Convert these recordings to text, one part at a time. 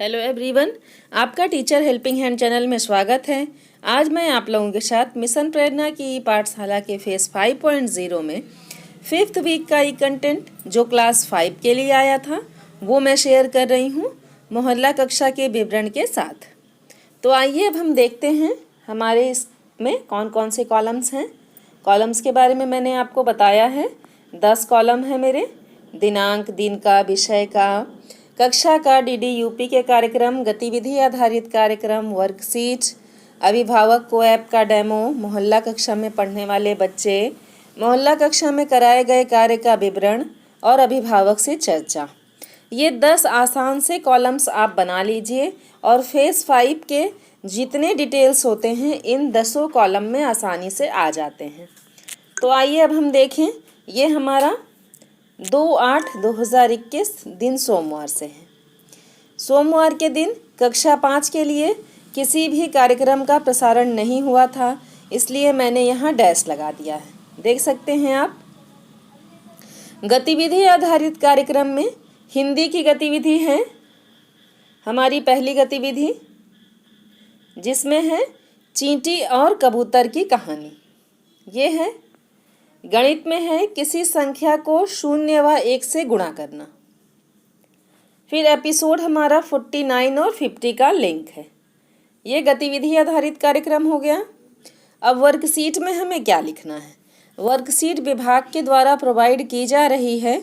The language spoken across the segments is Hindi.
हेलो एवरीवन, आपका टीचर हेल्पिंग हैंड चैनल में स्वागत है। आज मैं आप लोगों के साथ मिशन प्रेरणा की पाठशाला के फेस 5.0 में 5th वीक का ई कंटेंट जो क्लास 5 के लिए आया था वो मैं शेयर कर रही हूँ मोहल्ला कक्षा के विवरण के साथ। तो आइए अब हम देखते हैं हमारे इसमें कौन कौन से कॉलम्स हैं। कॉलम्स के बारे में मैंने आपको बताया है। 10 कॉलम है मेरे। दिनांक, दिन का, विषय का, कक्षा का, DDUP के कार्यक्रम, गतिविधि आधारित कार्यक्रम, वर्कशीट, अभिभावक को ऐप का डेमो, मोहल्ला कक्षा में पढ़ने वाले बच्चे, मोहल्ला कक्षा में कराए गए कार्य का विवरण और अभिभावक से चर्चा। ये 10 आसान से कॉलम्स आप बना लीजिए और फेस 5 के जितने डिटेल्स होते हैं इन 10 कॉलम में आसानी से आ जाते हैं। तो आइए अब हम देखें। ये हमारा 2/8/2021 दिन सोमवार से है। सोमवार के दिन कक्षा 5 के लिए किसी भी कार्यक्रम का प्रसारण नहीं हुआ था, इसलिए मैंने यहाँ डैश लगा दिया है। देख सकते हैं आप। गतिविधि आधारित कार्यक्रम में हिंदी की गतिविधि है हमारी पहली गतिविधि, जिसमें है चींटी और कबूतर की कहानी। ये है। गणित में है किसी संख्या को 0 व 1 से गुणा करना। फिर एपिसोड हमारा 49 और 50 का लिंक है। ये गतिविधि आधारित कार्यक्रम हो गया। अब वर्कशीट में हमें क्या लिखना है। वर्कशीट विभाग के द्वारा प्रोवाइड की जा रही है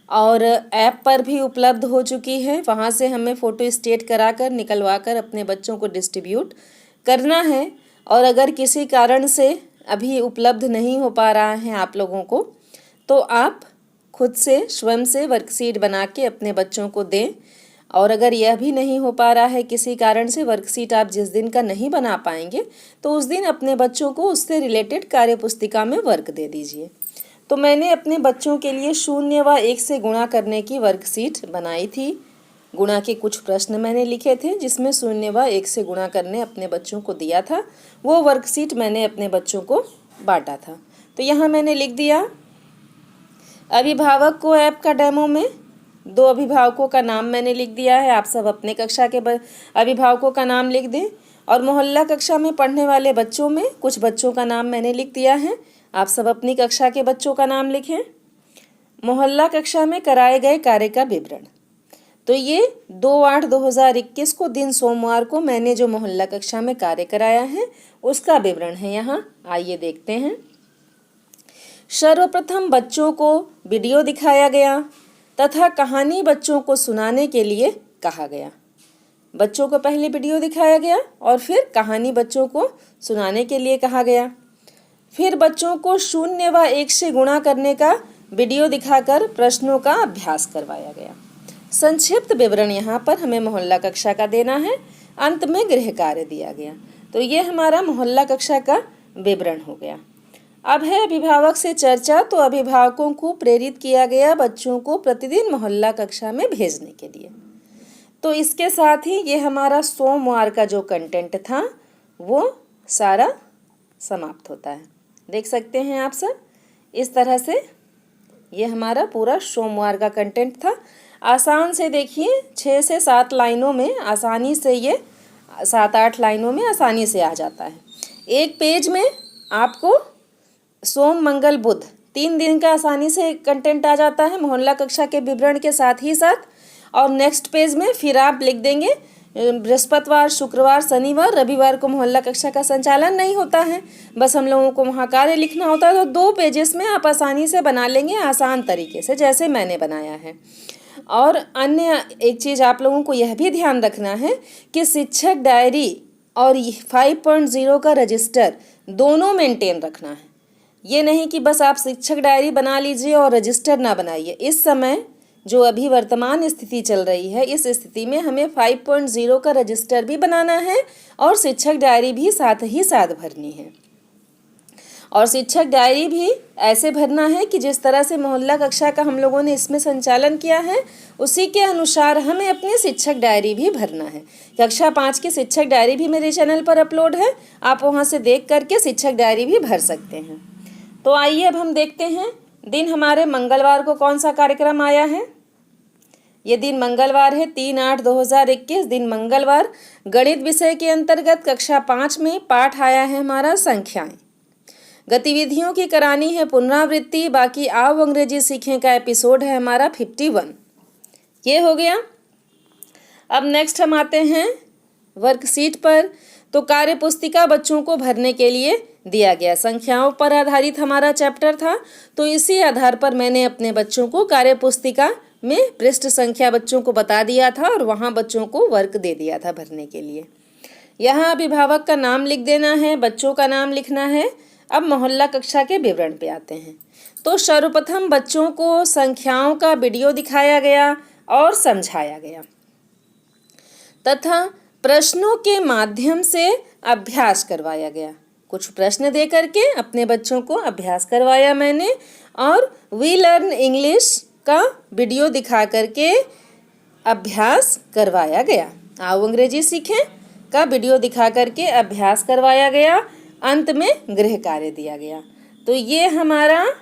और ऐप पर भी उपलब्ध हो चुकी है। वहाँ से हमें फ़ोटो स्टेट कराकर निकलवा कर अपने बच्चों को डिस्ट्रीब्यूट करना है। और अगर किसी कारण से अभी उपलब्ध नहीं हो पा रहा है आप लोगों को, तो आप खुद से स्वयं से वर्कशीट बना के अपने बच्चों को दें। और अगर यह भी नहीं हो पा रहा है किसी कारण से, वर्कशीट आप जिस दिन का नहीं बना पाएंगे तो उस दिन अपने बच्चों को उससे रिलेटेड कार्य पुस्तिका में वर्क दे दीजिए। तो मैंने अपने बच्चों के लिए 0 व 1 से गुणा करने की वर्कशीट बनाई थी। गुणा के कुछ प्रश्न मैंने लिखे थे जिसमें 0 व 1 से गुणा करने अपने बच्चों को दिया था। वो वर्कशीट मैंने अपने बच्चों को बांटा था। तो यहाँ मैंने लिख दिया। अभिभावक को ऐप का डेमो में 2 अभिभावकों का नाम मैंने लिख दिया है। आप सब अपने कक्षा के अभिभावकों का नाम लिख दें। और मोहल्ला कक्षा में पढ़ने वाले बच्चों में कुछ बच्चों का नाम मैंने लिख दिया है। आप सब अपनी कक्षा के बच्चों का नाम लिखें। मोहल्ला कक्षा में कराए गए कार्य का विवरण। तो ये 2/8/2021 को दिन सोमवार को मैंने जो मोहल्ला कक्षा में कार्य कराया है उसका विवरण है यहाँ। आइए देखते हैं। सर्वप्रथम बच्चों को वीडियो दिखाया गया तथा कहानी बच्चों को सुनाने के लिए कहा गया। बच्चों को पहले वीडियो दिखाया गया और फिर कहानी बच्चों को सुनाने के लिए कहा गया। फिर बच्चों को 0 व 1 से गुणा करने का वीडियो दिखाकर प्रश्नों का अभ्यास करवाया गया। संक्षिप्त विवरण यहाँ पर हमें मोहल्ला कक्षा का देना है। अंत में गृह कार्य दिया गया। तो ये हमारा मोहल्ला कक्षा का विवरण हो गया। अब है अभिभावक से चर्चा। तो अभिभावकों को प्रेरित किया गया बच्चों को प्रतिदिन मोहल्ला कक्षा में भेजने के लिए। तो इसके साथ ही ये हमारा सोमवार का जो कंटेंट था वो सारा समाप्त होता है। देख सकते हैं आप सब। इस तरह से ये हमारा पूरा सोमवार का कंटेंट था। आसान से देखिए, 6 से 7 लाइनों में आसानी से, ये 7-8 लाइनों में आसानी से आ जाता है। एक पेज में आपको सोम, मंगल, बुध 3 दिन का आसानी से कंटेंट आ जाता है मोहल्ला कक्षा के विवरण के साथ ही साथ। और नेक्स्ट पेज में फिर आप लिख देंगे बृहस्पतिवार, शुक्रवार, शनिवार, रविवार को मोहल्ला कक्षा का संचालन नहीं होता है, बस हम लोगों को वहाँ कार्य लिखना होता है। तो 2 पेजेस में आप आसानी से बना लेंगे आसान तरीके से, जैसे मैंने बनाया है। और अन्य एक चीज़ आप लोगों को यह भी ध्यान रखना है कि शिक्षक डायरी और 5.0 का रजिस्टर दोनों मेंटेन रखना है। ये नहीं कि बस आप शिक्षक डायरी बना लीजिए और रजिस्टर ना बनाइए। इस समय जो अभी वर्तमान स्थिति चल रही है, इस स्थिति में हमें 5.0 का रजिस्टर भी बनाना है और शिक्षक डायरी भी साथ ही साथ भरनी है। और शिक्षक डायरी भी ऐसे भरना है कि जिस तरह से मोहल्ला कक्षा का हम लोगों ने इसमें संचालन किया है उसी के अनुसार हमें अपनी शिक्षक डायरी भी भरना है। कक्षा 5 की शिक्षक डायरी भी मेरे चैनल पर अपलोड है, आप वहां से देख करके शिक्षक डायरी भी भर सकते हैं। तो आइए अब हम देखते हैं दिन हमारे मंगलवार को कौन सा कार्यक्रम आया है। ये दिन मंगलवार है, 3/8/2021 दिन मंगलवार। गणित विषय के अंतर्गत कक्षा 5 में पाठ आया है हमारा संख्याएं। गतिविधियों की करानी है पुनरावृत्ति। बाकी आओ अंग्रेजी सीखें का एपिसोड है हमारा 51। ये हो गया। अब नेक्स्ट हम आते हैं वर्कशीट पर। तो कार्य पुस्तिका बच्चों को भरने के लिए दिया गया। संख्याओं पर आधारित हमारा चैप्टर था, तो इसी आधार पर मैंने अपने बच्चों को कार्य पुस्तिका में पृष्ठ संख्या बच्चों को बता दिया था और वहाँ बच्चों को वर्क दे दिया था भरने के लिए। यहाँ अभिभावक का नाम लिख देना है, बच्चों का नाम लिखना है। अब मोहल्ला कक्षा के विवरण पे आते हैं। तो सर्वप्रथम बच्चों को संख्याओं का वीडियो दिखाया गया और समझाया गया तथा प्रश्नों के माध्यम से अभ्यास करवाया गया। कुछ प्रश्न दे करके अपने बच्चों को अभ्यास करवाया मैंने और वी लर्न इंग्लिश का वीडियो दिखा करके अभ्यास करवाया गया। आओ अंग्रेजी सीखें का वीडियो दिखा करके अभ्यास करवाया गया। अंत में गृह कार्य दिया गया। तो ये हमारा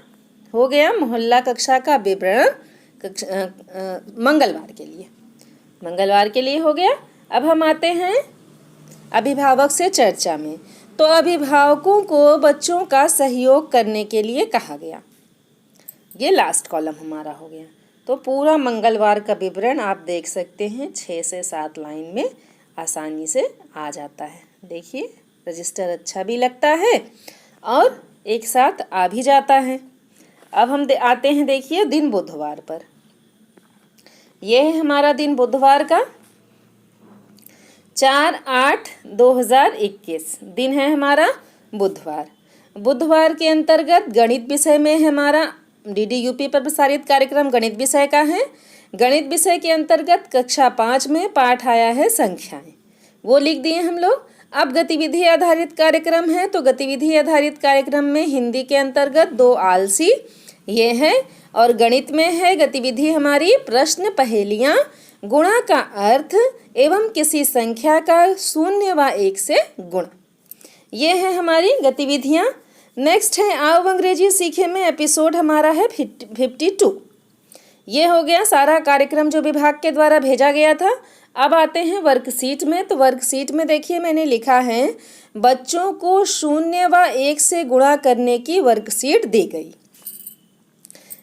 हो गया मोहल्ला कक्षा का विवरण मंगलवार के लिए हो गया। अब हम आते हैं अभिभावक से चर्चा में। तो अभिभावकों को बच्चों का सहयोग करने के लिए कहा गया। ये लास्ट कॉलम हमारा हो गया। तो पूरा मंगलवार का विवरण आप देख सकते हैं, 6 से 7 लाइन में आसानी से आ जाता है। देखिए रजिस्टर अच्छा भी लगता है और एक साथ आ भी जाता है। अब हम आते हैं देखिए दिन बुधवार पर। यह है हमारा दिन बुधवार का 4/8/2021 दिन है हमारा बुधवार। बुधवार के अंतर्गत गणित विषय में हमारा DDUP पर प्रसारित कार्यक्रम गणित विषय का है। गणित विषय के अंतर्गत कक्षा 5 में पाठ आया है संख्याएं, वो लिख दिए हम लोग। अब गतिविधि आधारित कार्यक्रम है, तो गतिविधि आधारित कार्यक्रम में हिंदी के अंतर्गत 2 आलसी ये है और गणित में है गतिविधि हमारी प्रश्न पहेलियाँ, गुणा का अर्थ एवं किसी संख्या का 0 व 1 से गुणा। ये है हमारी गतिविधियाँ। नेक्स्ट है आओ अंग्रेजी सीखे में एपिसोड हमारा है 52। ये हो गया सारा कार्यक्रम जो विभाग के द्वारा भेजा गया था। अब आते हैं वर्कशीट में। तो वर्कशीट में देखिए मैंने लिखा है बच्चों को 0 व 1 से गुणा करने की वर्कशीट दी गई।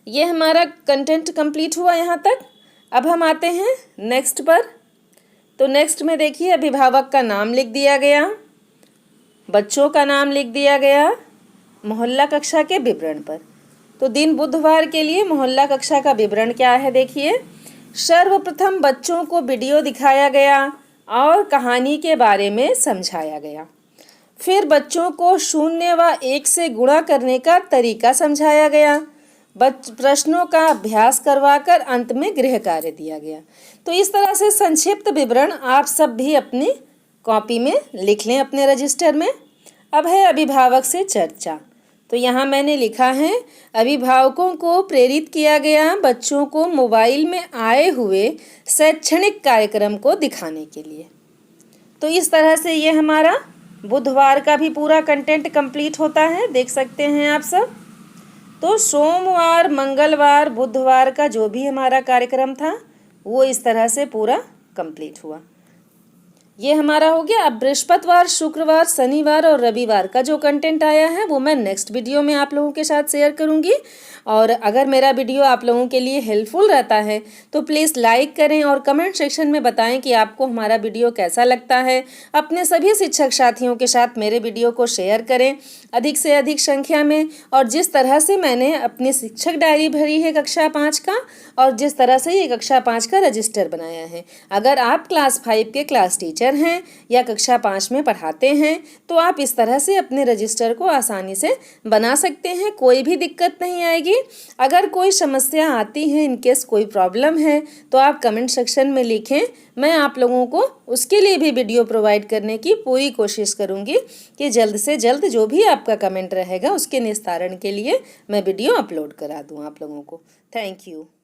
ये हमारा कंटेंट कंप्लीट हुआ यहाँ तक। अब हम आते हैं नेक्स्ट पर। तो नेक्स्ट में देखिए अभिभावक का नाम लिख दिया गया, बच्चों का नाम लिख दिया गया मोहल्ला कक्षा के विवरण पर। तो दिन बुधवार के लिए मोहल्ला कक्षा का विवरण क्या है देखिए। सर्वप्रथम बच्चों को वीडियो दिखाया गया और कहानी के बारे में समझाया गया। फिर बच्चों को 0 व 1 से गुणा करने का तरीका समझाया गया। प्रश्नों का अभ्यास करवाकर अंत में गृह कार्य दिया गया। तो इस तरह से संक्षिप्त विवरण आप सब भी अपनी कॉपी में लिख लें अपने रजिस्टर में। अब है अभिभावक से चर्चा। तो यहाँ मैंने लिखा है अभिभावकों को प्रेरित किया गया बच्चों को मोबाइल में आए हुए शैक्षणिक कार्यक्रम को दिखाने के लिए। तो इस तरह से ये हमारा बुधवार का भी पूरा कंटेंट कंप्लीट होता है, देख सकते हैं आप सब। तो सोमवार, मंगलवार, बुधवार का जो भी हमारा कार्यक्रम था वो इस तरह से पूरा कंप्लीट हुआ। ये हमारा हो गया। अब बृहस्पतिवार, शुक्रवार, शनिवार और रविवार का जो कंटेंट आया है वो मैं नेक्स्ट वीडियो में आप लोगों के साथ शेयर करूंगी। और अगर मेरा वीडियो आप लोगों के लिए हेल्पफुल रहता है तो प्लीज़ लाइक करें और कमेंट सेक्शन में बताएं कि आपको हमारा वीडियो कैसा लगता है। अपने सभी शिक्षक साथियों के साथ मेरे वीडियो को शेयर करें अधिक से अधिक संख्या में। और जिस तरह से मैंने अपनी शिक्षक डायरी भरी है कक्षा 5 का और जिस तरह से ये कक्षा 5 का रजिस्टर बनाया है, अगर आप क्लास 5 के क्लास टीचर हैं या कक्षा 5 में पढ़ाते हैं तो आप इस तरह से अपने रजिस्टर को आसानी से बना सकते हैं, कोई भी दिक्कत नहीं आएगी। अगर कोई समस्या आती है, इनकेस कोई प्रॉब्लम है, तो आप कमेंट सेक्शन में लिखें। मैं आप लोगों को उसके लिए भी वीडियो प्रोवाइड करने की पूरी कोशिश करूंगी कि जल्द से जल्द जो भी आपका कमेंट रहेगा उसके निस्तारण के लिए मैं वीडियो अपलोड करा दूं आप लोगों को। Thank you.